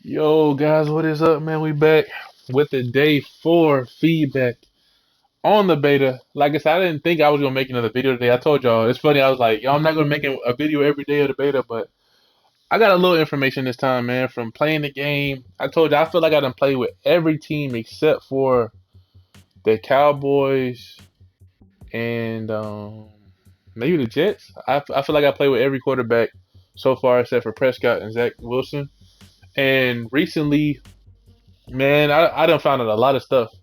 Yo, guys, what is up, man? We back with the day 4 feedback on the beta. Like I said, I didn't think I was gonna make another video today. I told y'all, it's funny. I was like, yo, I'm not gonna make a video every day of the beta, but I got a little information this time, man, from playing the game. I told you, I feel like I done played with every team except for the Cowboys and maybe the Jets. I feel like I played with every quarterback so far except for Prescott and Zach Wilson. And recently, man, I done found out a lot of stuff.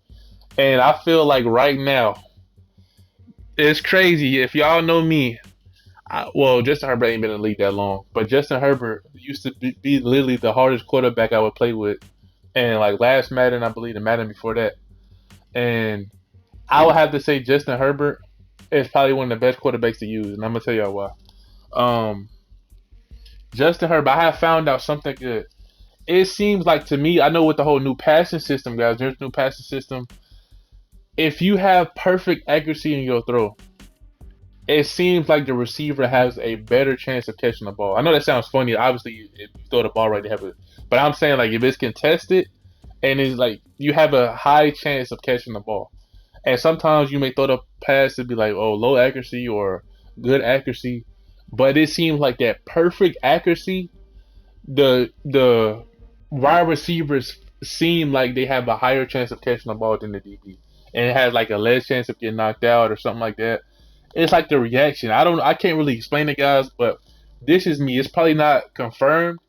And I feel like right now, it's crazy. If y'all know me, well, Justin Herbert ain't been in the league that long, but Justin Herbert used to be literally the hardest quarterback I would play with. And like last Madden, I believe the Madden before that. And I would have to say Justin Herbert is probably one of the best quarterbacks to use. And I'm going to tell y'all why. Um, Justin Herbert, I have found out something good. It seems like to me, I know with the whole new passing system, guys, there's a new passing system. If you have perfect accuracy in your throw, it seems like the receiver has a better chance of catching the ball. I know that sounds funny. Obviously, if you throw the ball right, they have it. But I'm saying like if it's contested and it's like you have a high chance of catching the ball. And sometimes you may throw the pass to be like, oh, low accuracy or good accuracy. But it seems like that perfect accuracy, the wide receivers seem like they have a higher chance of catching the ball than the DB. And it has like a less chance of getting knocked out or something like that. It's like the reaction. I can't really explain it, guys, but this is me. It's probably not confirmed,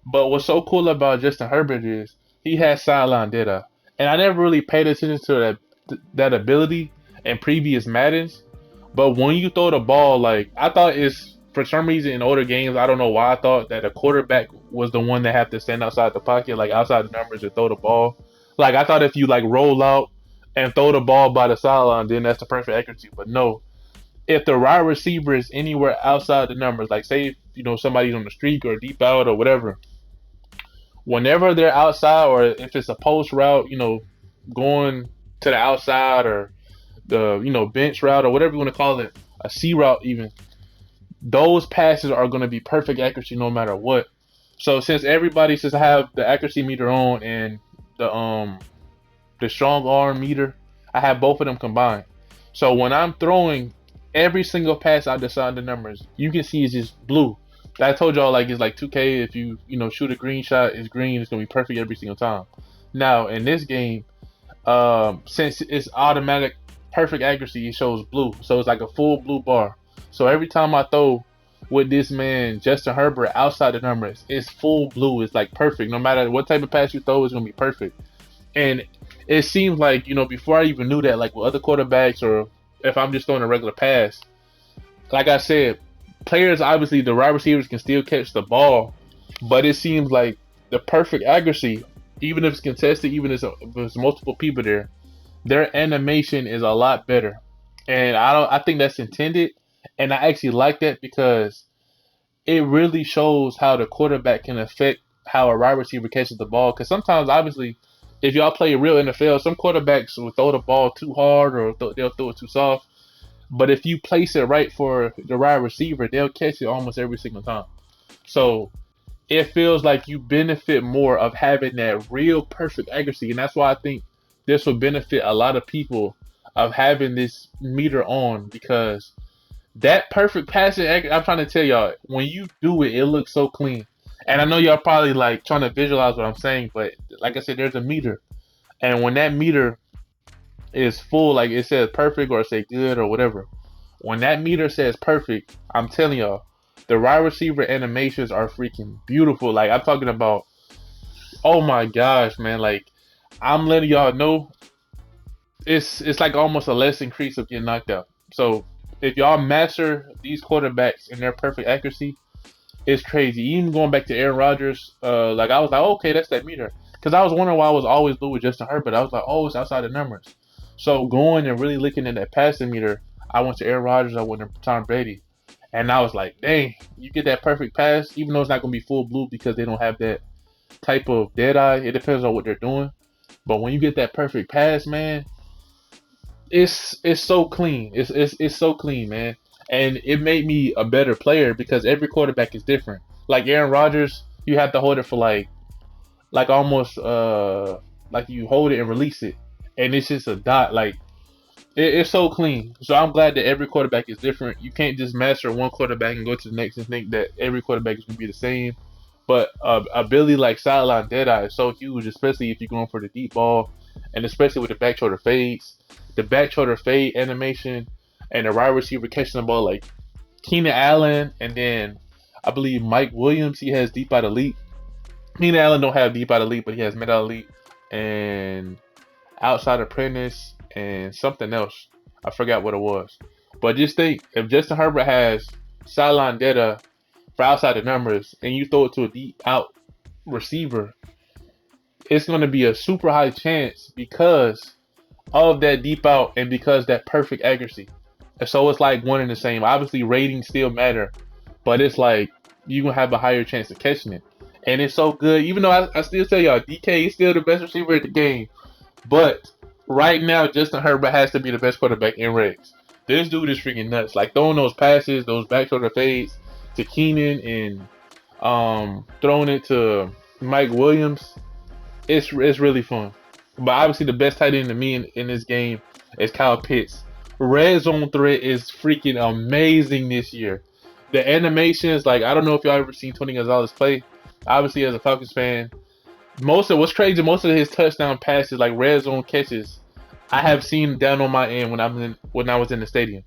but what's so cool about Justin Herbert is he has sideline data, and I never really paid attention to that ability in previous Maddens. But when you throw the ball, like I thought it's for some reason in older games, I don't know why I thought that a quarterback was the one that had to stand outside the pocket, like outside the numbers and throw the ball. Like I thought if you like roll out and throw the ball by the sideline, then that's the perfect accuracy. But no, if the wide receiver is anywhere outside the numbers, like say somebody's on the streak or deep out or whatever, whenever they're outside or if it's a post route, going to the outside or the bench route or whatever you want to call it, a C route even, those passes are going to be perfect accuracy no matter what. So since I have the accuracy meter on and the strong arm meter, I have both of them combined. So when I'm throwing every single pass I decide the numbers, you can see it's just blue. I told y'all like it's like 2K. If you shoot a green shot, it's green. It's gonna be perfect every single time. Now in this game, since it's automatic perfect accuracy, it shows blue. So it's like a full blue bar. So every time I throw with this man Justin Herbert outside the numbers, it's full blue. It's like perfect. No matter what type of pass you throw, it's gonna be perfect. And it seems like before I even knew that, like with other quarterbacks or if I'm just throwing a regular pass, like I said, players obviously the wide receivers can still catch the ball, but it seems like the perfect accuracy, even if it's contested, even if there's multiple people there, their animation is a lot better, and I think that's intended, and I actually like that because it really shows how the quarterback can affect how a wide receiver catches the ball. Because sometimes, obviously, if y'all play real NFL, some quarterbacks will throw the ball too hard or they'll throw it too soft. But if you place it right for the wide receiver, they'll catch it almost every single time. So it feels like you benefit more of having that real perfect accuracy, and that's why I think this will benefit a lot of people of having this meter on because that perfect passing accuracy. I'm trying to tell y'all, when you do it, it looks so clean. And I know y'all probably like trying to visualize what I'm saying, but like I said, there's a meter, and when that meter is full, like it says perfect or say good or whatever. When that meter says perfect, I'm telling y'all, the wide receiver animations are freaking beautiful. Like I'm talking about, oh my gosh, man! Like I'm letting y'all know, it's like almost a less increase of getting knocked out. So if y'all master these quarterbacks and their perfect accuracy, it's crazy. Even going back to Aaron Rodgers, like I was like, oh, okay, that's that meter. Because I was wondering why I was always blue with Justin Herbert. I was like, oh, it's outside the numbers. So going and really looking at that passing meter, I went to Aaron Rodgers, I went to Tom Brady, and I was like, dang, you get that perfect pass, even though it's not gonna be full blue because they don't have that type of dead eye. It depends on what they're doing. But when you get that perfect pass, man, it's so clean. It's so clean, man. And it made me a better player because every quarterback is different. Like Aaron Rodgers, you have to hold it for like like almost like you hold it and release it, and it's just a dot. Like it's so clean. So I'm glad that every quarterback is different. You can't just master one quarterback and go to the next and think that every quarterback is gonna be the same. But a ability like sideline deadeye is so huge, especially if you're going for the deep ball, and especially with the back shoulder fades, the back shoulder fade animation, and the wide receiver catching the ball like Keenan Allen, and then I believe Mike Williams. He has deep out elite. Keenan Allen don't have deep out elite, but he has mid out elite and outside apprentice and something else. I forgot what it was. But just think, if Justin Herbert has sideline data for outside the numbers, and you throw it to a deep out receiver, it's going to be a super high chance because of that deep out and because that perfect accuracy. And so it's like one and the same. Obviously, ratings still matter, but it's like you're going to have a higher chance of catching it. And it's so good. Even though I still tell y'all, DK is still the best receiver in the game. But right now, Justin Herbert has to be the best quarterback in regs. This dude is freaking nuts. Like throwing those passes, those back shoulder fades to Keenan and throwing it to Mike Williams. It's really fun. But obviously, the best tight end to me in this game is Kyle Pitts. Red zone threat is freaking amazing this year. The animations, like I don't know if y'all ever seen Tony Gonzalez play. Obviously, as a Falcons fan, most of his touchdown passes, like red zone catches, I have seen down on my end when I was in the stadium.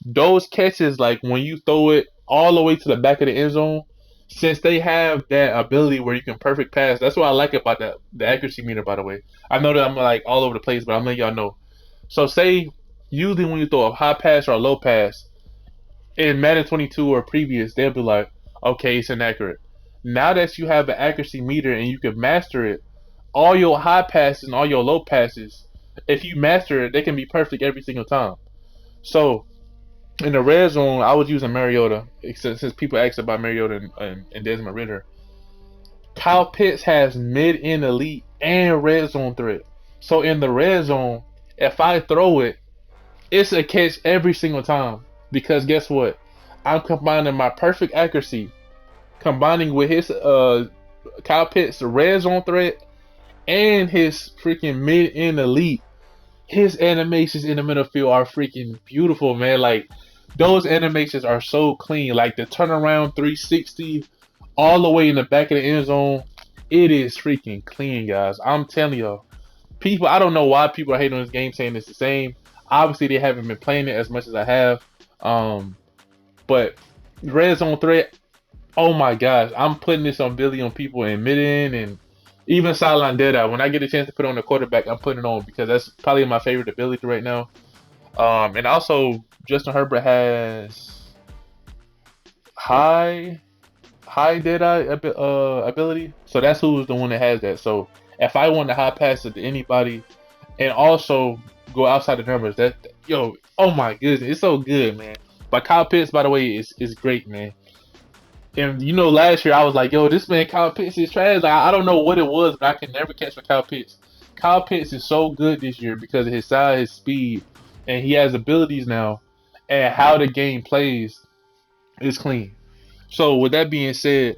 Those catches, like when you throw it all the way to the back of the end zone, since they have that ability where you can perfect pass, that's what I like about the accuracy meter. By the way, I know that I'm like all over the place, but I'm letting y'all know. So say usually when you throw a high pass or a low pass in Madden 22 or previous, they'll be like, okay, it's inaccurate. Now that you have an accuracy meter and you can master it, all your high passes and all your low passes, if you master it, they can be perfect every single time. So in the red zone, I was using Mariota since people asked about Mariota and Desmond Ridder. Kyle Pitts has mid-end elite and red zone threat. So in the red zone, if I throw it, it's a catch every single time. Because guess what? I'm combining my perfect accuracy, combining with his Kyle Pitts red zone threat and his freaking mid-end elite. His animations in the middle field are freaking beautiful, man. Like those animations are so clean. Like the turnaround 360 all the way in the back of the end zone. It is freaking clean, guys. I'm telling y'all. People, I don't know why people are hating on this game saying it's the same. Obviously, they haven't been playing it as much as I have. But red zone threat, oh my gosh, I'm putting this on Billy on people in mid-end and even sideline deadeye. When I get a chance to put on the quarterback, I'm putting it on because that's probably my favorite ability right now. And also, Justin Herbert has high deadeye ability, so that's who's the one that has that. So if I want to high pass it to anybody, and also go outside the numbers, oh my goodness, it's so good, man. But Kyle Pitts, by the way, is great, man. And you know, last year I was like, yo, this man Kyle Pitts is trash. Like, I don't know what it was, but I can never catch for Kyle Pitts. Kyle Pitts is so good this year because of his size, his speed, and he has abilities now. And how the game plays is clean. So with that being said,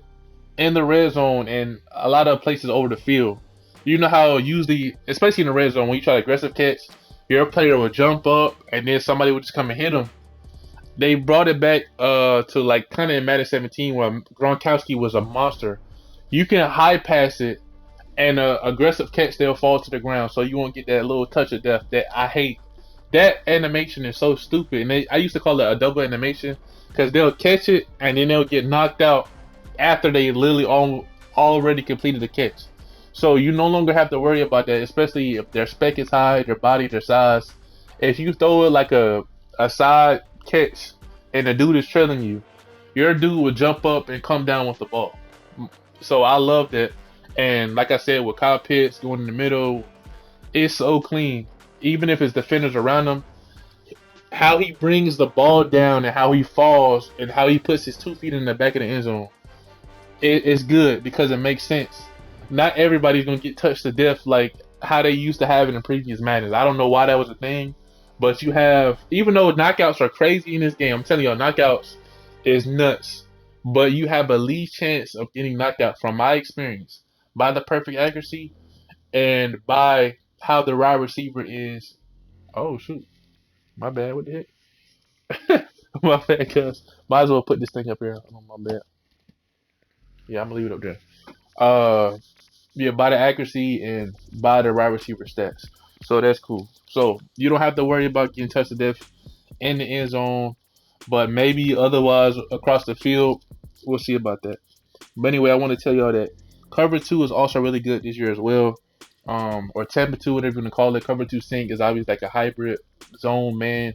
in the red zone and a lot of places over the field, you know how usually, especially in the red zone, when you try to aggressive catch, your player will jump up and then somebody would just come and hit him. They brought it back to like kind of in Madden 17 where Gronkowski was a monster. You can high pass it and aggressive catch, they'll fall to the ground, so you won't get that little touch of death that I hate. That animation is so stupid, and I used to call it a double animation because they'll catch it and then they'll get knocked out after they literally already completed the catch. So you no longer have to worry about that, especially if their spec is high, their body, their size. If you throw it like a side catch and the dude is trailing you, your dude would jump up and come down with the ball. So I love that. And like I said, with Kyle Pitts going in the middle, it's so clean. Even if it's defenders around him, how he brings the ball down and how he falls and how he puts his 2 feet in the back of the end zone, it's good because it makes sense. Not everybody's going to get touched to death like how they used to have it in previous Maddens. I don't know why that was a thing, but you have, even though knockouts are crazy in this game, I'm telling y'all, knockouts is nuts. But you have a least chance of getting knocked out from my experience. by the perfect accuracy, and by how the wide receiver is. Oh shoot, my bad. What the heck? My bad, cuz. Might as well put this thing up here. Oh, my bad. Yeah, I'm gonna leave it up there. Yeah, by the accuracy and by the wide receiver stats. So that's cool. So you don't have to worry about getting touched to death in the end zone, but maybe otherwise across the field. We'll see about that. But anyway, I want to tell y'all that cover two is also really good this year as well. Or Tampa two, whatever you want to call it. Cover two sync is obviously like a hybrid zone man,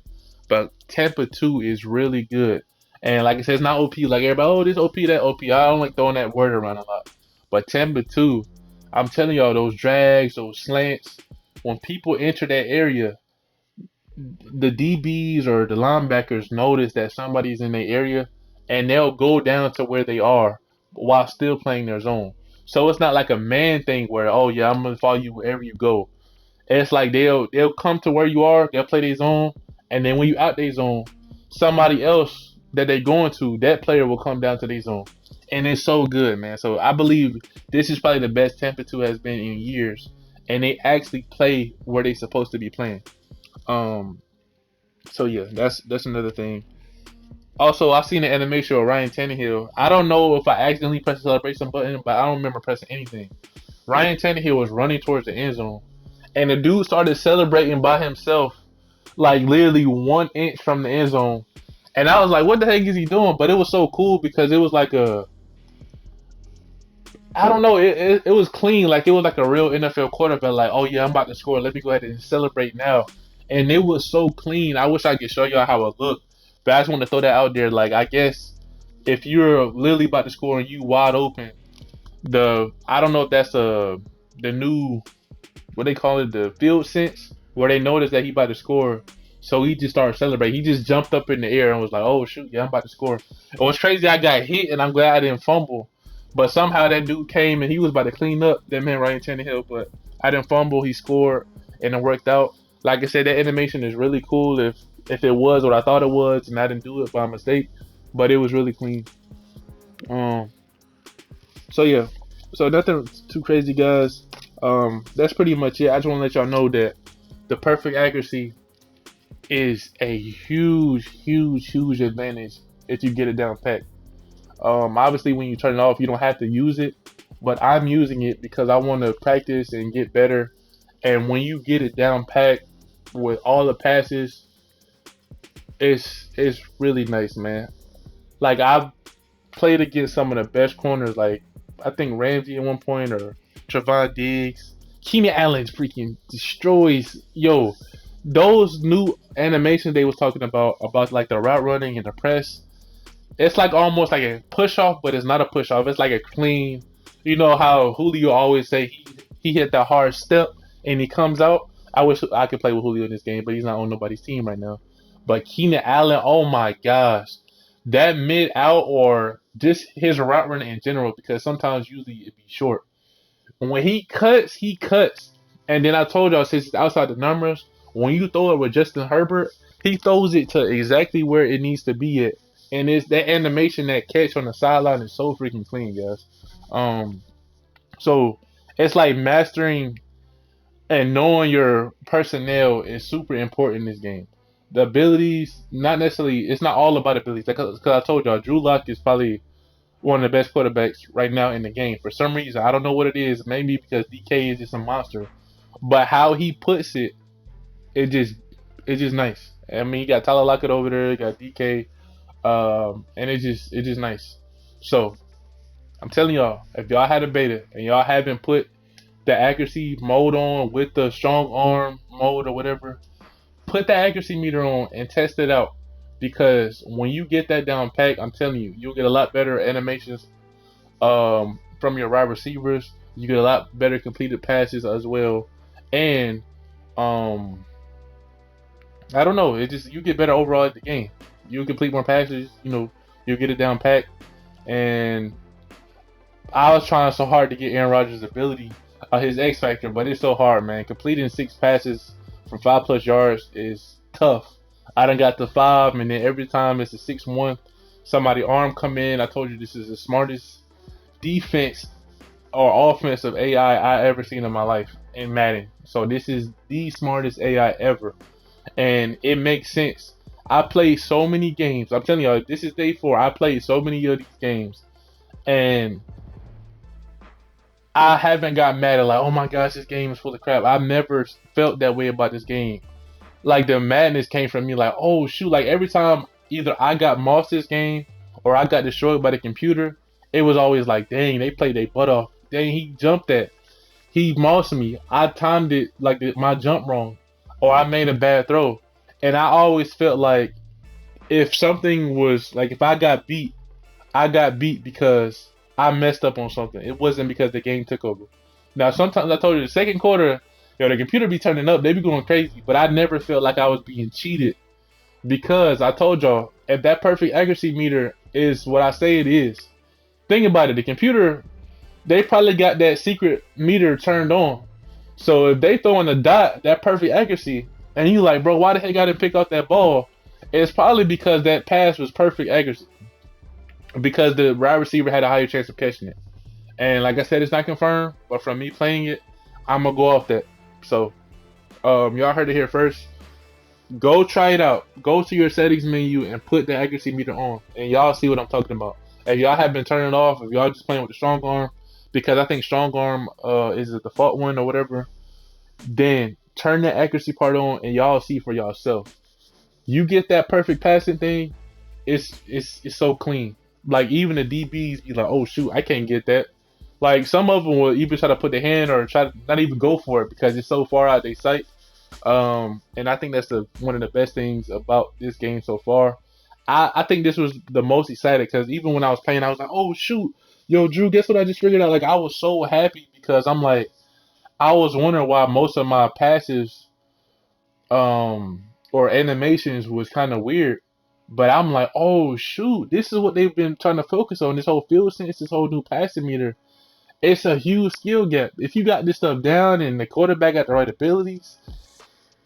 but Tampa two is really good. And like I said, it's not OP. Like everybody, oh, this OP, that OP. I don't like throwing that word around a lot. But Tampa two, I'm telling y'all, those drags, those slants, when people enter that area, the DBs or the linebackers notice that somebody's in their area, and they'll go down to where they are while still playing their zone. So it's not like a man thing where, oh yeah, I'm gonna follow you wherever you go. It's like they'll come to where you are, they'll play their zone, and then when you out their zone, somebody else that they going to, that player will come down to their zone. And it's so good, man. So I believe this is probably the best Tampa 2 has been in years. And they actually play where they supposed to be playing. Um so yeah, that's another thing. Also, I seen the animation of Ryan Tannehill. I don't know if I accidentally pressed the celebration button, but I don't remember pressing anything. Ryan Tannehill was running towards the end zone, and the dude started celebrating by himself, like literally 1 inch from the end zone. And I was like, "What the heck is he doing?" But it was so cool because it was like I don't know, it was clean, like it was like a real NFL quarterback. Like, oh yeah, I'm about to score. Let me go ahead and celebrate now. And it was so clean. I wish I could show y'all how it looked, but I just want to throw that out there. Like, I guess if you're literally about to score and you wide open, I don't know if that's the new, what they call it, the FieldSENSE, where they noticed that he about to score. So he just started celebrating. He just jumped up in the air and was like, "Oh shoot, yeah, I'm about to score." It was crazy. I got hit, and I'm glad I didn't fumble. But somehow that dude came and he was about to clean up that man Ryan Tannehill. But I didn't fumble. He scored, and it worked out. Like I said, that animation is really cool. If it was what I thought it was, and I didn't do it by mistake, but it was really clean. Um. So yeah. So nothing too crazy, guys. That's pretty much it. I just want to let y'all know that the perfect accuracy is a huge, huge, huge advantage if you get it down pat. Obviously, when you turn it off, you don't have to use it, but I'm using it because I want to practice and get better. And when you get it down pat with all the passes, it's really nice, man. Like I've played against some of the best corners, like I think Ramsey at one point or Trevon Diggs. Keenan Allen freaking destroys. Yo, those new animations they was talking about like the route running and the press. It's like almost like a push off, but it's not a push off. It's like a clean. You know how Julio always say he hit that hard step and he comes out. I wish I could play with Julio in this game, but he's not on nobody's team right now. But Keenan Allen, oh my gosh, that mid out or just his route running in general, because sometimes usually it be short. When he cuts, he cuts. And then I told y'all, since it's outside the numbers, when you throw it with Justin Herbert, he throws it to exactly where it needs to be at. And it's that animation, that catch on the sideline is so freaking clean, guys. Um, so it's like mastering and knowing your personnel is super important in this game. The abilities, not necessarily, it's not all about abilities. Because I told y'all, Drew Lock is probably one of the best quarterbacks right now in the game. For some reason, I don't know what it is. Maybe because DK is just a monster, but how he puts it, it just it's just nice. I mean, you got Tyler Lockett over there, you got DK, and it's just nice. So I'm telling y'all, if y'all had a beta and y'all haven't put the accuracy mode on with the strong arm mode or whatever, put the accuracy meter on and test it out. Because when you get that down pack, I'm telling you, you'll get a lot better animations from your wide receivers. You get a lot better completed passes as well, and um, I don't know. It just you get better overall at the game. You complete more passes. You know, you get it down pat. And I was trying so hard to get Aaron Rodgers' ability, his X factor, but it's so hard, man. Completing 6 passes from 5+ yards is tough. I done got to 5, and then every time it's a 6-1. Somebody arm come in. I told you this is the smartest defense or offensive AI I ever seen in my life in Madden. So this is the smartest AI ever, and it makes sense. I played so many games. I'm telling y'all, this is day 4. I played so many of these games, and I haven't got mad at like, oh my gosh, this game is full of crap. I've never felt that way about this game. Like the madness came from me, like, oh shoot, like every time either I got mossed this game or I got destroyed by the computer, it was always like, dang, they played their butt off. Dang, he jumped that. He mossed me. I timed it like my jump wrong, or I made a bad throw. And I always felt like if something was like if I got beat because I messed up on something. It wasn't because the game took over. Now sometimes I told you the second quarter, the computer be turning up, they be going crazy, but I never felt like I was being cheated because I told y'all if that perfect accuracy meter is what I say it is. Think about it, the computer, they probably got that secret meter turned on. So if they throw in a dot, that perfect accuracy, and you like, bro, why the heck I didn't pick up that ball? It's probably because that pass was perfect accuracy. Because the wide receiver had a higher chance of catching it. And like I said, it's not confirmed, but from me playing it, I'm gonna go off that. So, y'all heard it here first. Go try it out. Go to your settings menu and put the accuracy meter on, and y'all see what I'm talking about. If y'all have been turning it off, if y'all just playing with the strong arm, because I think strong arm is the default one or whatever, then turn the accuracy part on, and y'all see for yourself. You get that perfect passing thing, it's so clean. Like even the DBs be like, oh shoot, I can't get that. Like some of them will even try to put their hand or try to not even go for it because it's so far out their sight. And I think that's one of the best things about this game so far. I think this was the most excited because even when I was playing, I was like, oh shoot, yo Drew, guess what I just figured out? Like I was so happy because I'm like, I was wondering why most of my passes or animations was kind of weird. But I'm like, oh shoot, this is what they've been trying to focus on. This whole field sense, this whole new passing meter. It's a huge skill gap. If you got this stuff down and the quarterback got the right abilities,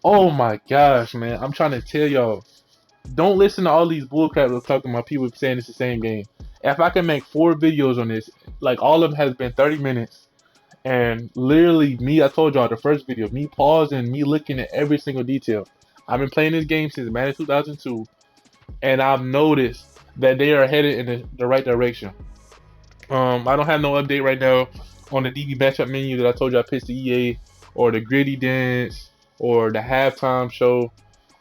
oh my gosh, man. I'm trying to tell y'all, don't listen to all these bullcrap we're talking about people saying it's the same game. If I can make 4 videos on this, like all of them has been 30 minutes, and literally me, I told y'all the first video, me pausing, me looking at every single detail. I've been playing this game since Madden 2002, and I've noticed that they are headed in the right direction. I don't have no update right now on the DB matchup menu that I told you I pitched the EA, or the gritty dance, or the halftime show,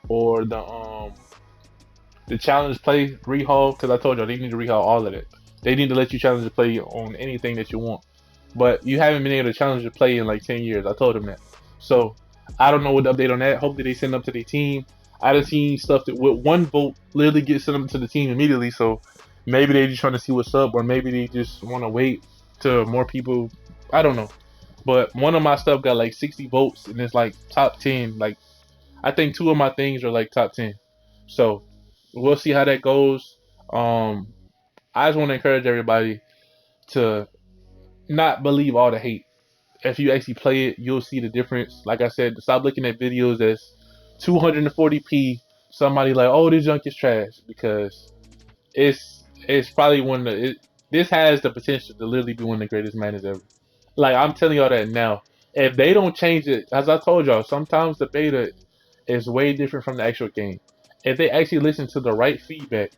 or the challenge play rehaul. Because I told you they need to rehaul all of it. They need to let you challenge the play on anything that you want. But you haven't been able to challenge the play in like 10 years. I told them that. So I don't know what the update on that. Hopefully they send up to their team. I done seen stuff that with one vote literally get sent up to the team immediately. So maybe they just trying to see what's up, or maybe they just want to wait to more people. I don't know. But one of my stuff got like 60 votes and it's like top 10. Like I think 2 of my things are like top 10. So we'll see how that goes. I just want to encourage everybody to not believe all the hate. If you actually play it, you'll see the difference. Like I said, stop looking at videos that's 240p. Somebody like, oh, this junk is trash, because it's probably one of this has the potential to literally be one of the greatest Maddens ever. Like I'm telling y'all that now. If they don't change it, as I told y'all, sometimes the beta is way different from the actual game. If they actually listen to the right feedback,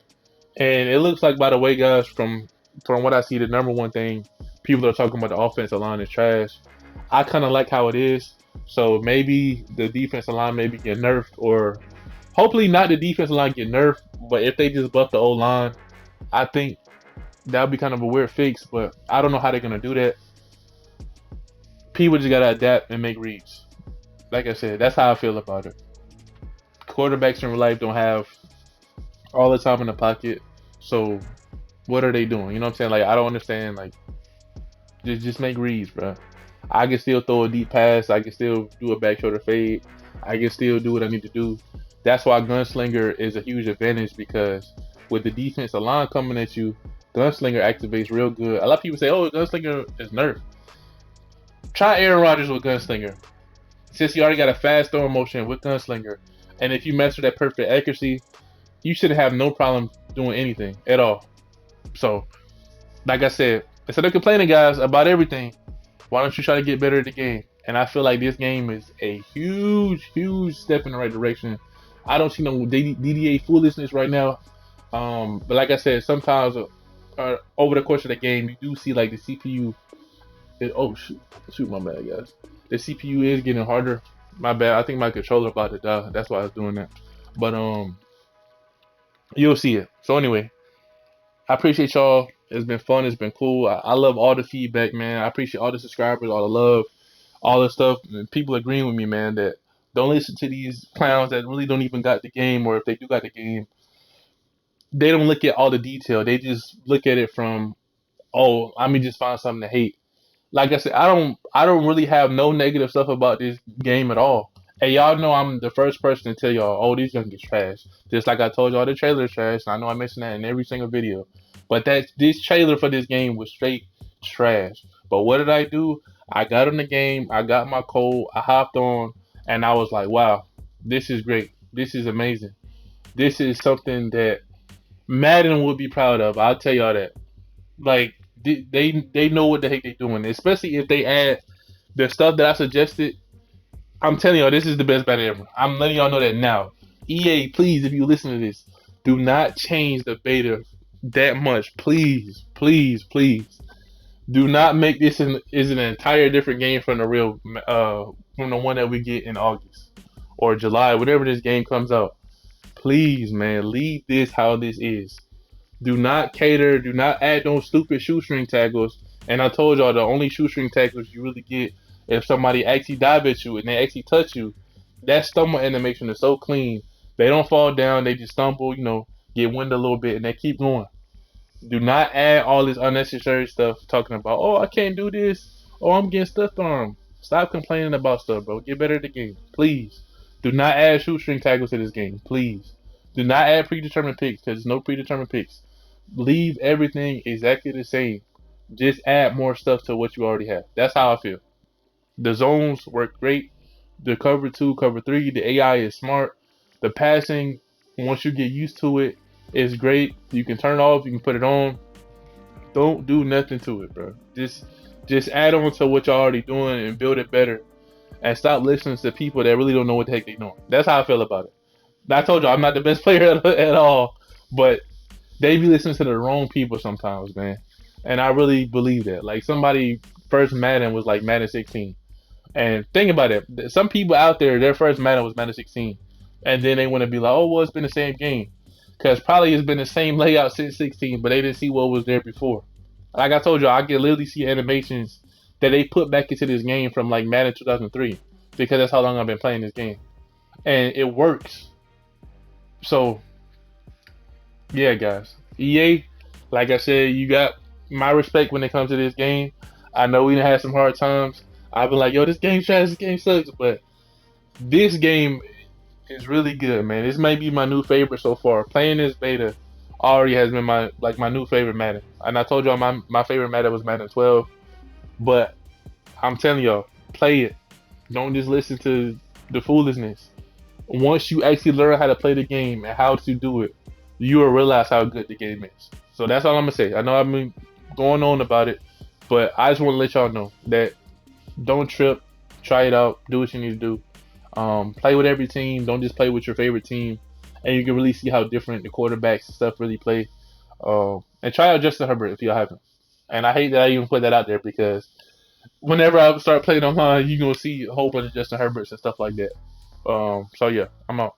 and it looks like, by the way, guys, from what I see, the number one thing people are talking about, the offensive line is trash. I kind of like how it is. So maybe the defensive line maybe get nerfed, or hopefully not the defensive line get nerfed. But if they just buff the O line, I think that would be kind of a weird fix. But I don't know how they're gonna do that. People just gotta adapt and make reads. Like I said, that's how I feel about it. Quarterbacks in real life don't have all the time in the pocket, so what are they doing? You know what I'm saying? Like I don't understand. Like just make reads, bro. I can still throw a deep pass. I can still do a back shoulder fade. I can still do what I need to do. That's why Gunslinger is a huge advantage, because with the defensive line coming at you, Gunslinger activates real good. A lot of people say, "Oh, Gunslinger is nerfed." Try Aaron Rodgers with Gunslinger. Since you already got a fast throwing motion with Gunslinger, and if you master that perfect accuracy, you should have no problem doing anything at all. So, like I said, instead of complaining, guys, about everything, Why don't you try to get better at the game? And I feel like this game is a huge step in the right direction. I don't see no DDA foolishness right now. But like I said, sometimes over the course of the game, you do see like the CPU. Oh shoot, my bad, guys. The CPU is getting harder. My bad. I think my controller about to die. That's why I was doing that. But you'll see it. So anyway, I appreciate y'all. It's been fun. It's been cool. I love all the feedback, man. I appreciate all the subscribers, all the love, all the stuff. And people agreeing with me, man, that don't listen to these clowns that really don't even got the game, or if they do got the game, they don't look at all the detail. They just look at it from, oh, let me just find something to hate. Like I said, I don't really have no negative stuff about this game at all. And y'all know I'm the first person to tell y'all, oh, these gonna get trash. Just like I told y'all the trailer is trash. And I know I mentioned that in every single video. But this trailer for this game was straight trash. But what did I do? I got on the game, I got my code, I hopped on, and I was like, wow, this is great. This is amazing. This is something that Madden would be proud of. I'll tell y'all that. Like they know what the heck they're doing, especially if they add the stuff that I suggested. I'm telling y'all, this is the best beta ever. I'm letting y'all know that now. EA, please, if you listen to this, do not change the beta that much. Please, please, please. Do not make this is an entire different game from the real from the one that we get in August or July, whenever this game comes out. Please, man, leave this how this is. Do not cater. Do not add no stupid shoestring tackles. And I told y'all the only shoestring tackles you really get if somebody actually dive at you and they actually touch you. That stumble animation is so clean. They don't fall down. They just stumble. Get winded a little bit and they keep going. Do not add all this unnecessary stuff talking about, oh, I can't do this. Oh, I'm getting stuffed on. Stop complaining about stuff, bro. Get better at the game. Please. Do not add shoestring tackles to this game. Please. Do not add predetermined picks because there's no predetermined picks. Leave everything exactly the same. Just add more stuff to what you already have. That's how I feel. The zones work great. The cover 2, cover 3, the AI is smart. The passing, once you get used to it, is great. You can turn it off, you can put it on. Don't do nothing to it, bro. Just add on to what you're already doing and build it better. And stop listening to people that really don't know what the heck they're doing. That's how I feel about it. I told you I'm not the best player at all, but they be listening to the wrong people sometimes, man. And I really believe that. Like somebody first Madden was like Madden 16. And think about it. Some people out there, their first Madden was Madden 16. And then they want to be like, oh, well, it's been the same game. Because probably it's been the same layout since 16, but they didn't see what was there before. Like I told you, I can literally see animations that they put back into this game from like Madden 2003. Because that's how long I've been playing this game. And it works. So, yeah, guys. EA, like I said, you got my respect when it comes to this game. I know we done had some hard times. I've been like, yo, this game trash, this game sucks, but this game is really good, man. This may be my new favorite so far. Playing this beta already has been my new favorite Madden. And I told y'all my favorite Madden was Madden 12, but I'm telling y'all, play it. Don't just listen to the foolishness. Once you actually learn how to play the game and how to do it, you will realize how good the game is. So that's all I'm gonna say. I know I've been going on about it, but I just want to let y'all know that don't trip, try it out, do what you need to do. Play with every team. Don't just play with your favorite team, and you can really see how different the quarterbacks and stuff really play. And try out Justin Herbert if you haven't. And I hate that I even put that out there because whenever I start playing online, you're gonna see a whole bunch of Justin Herberts and stuff like that. So yeah, I'm out.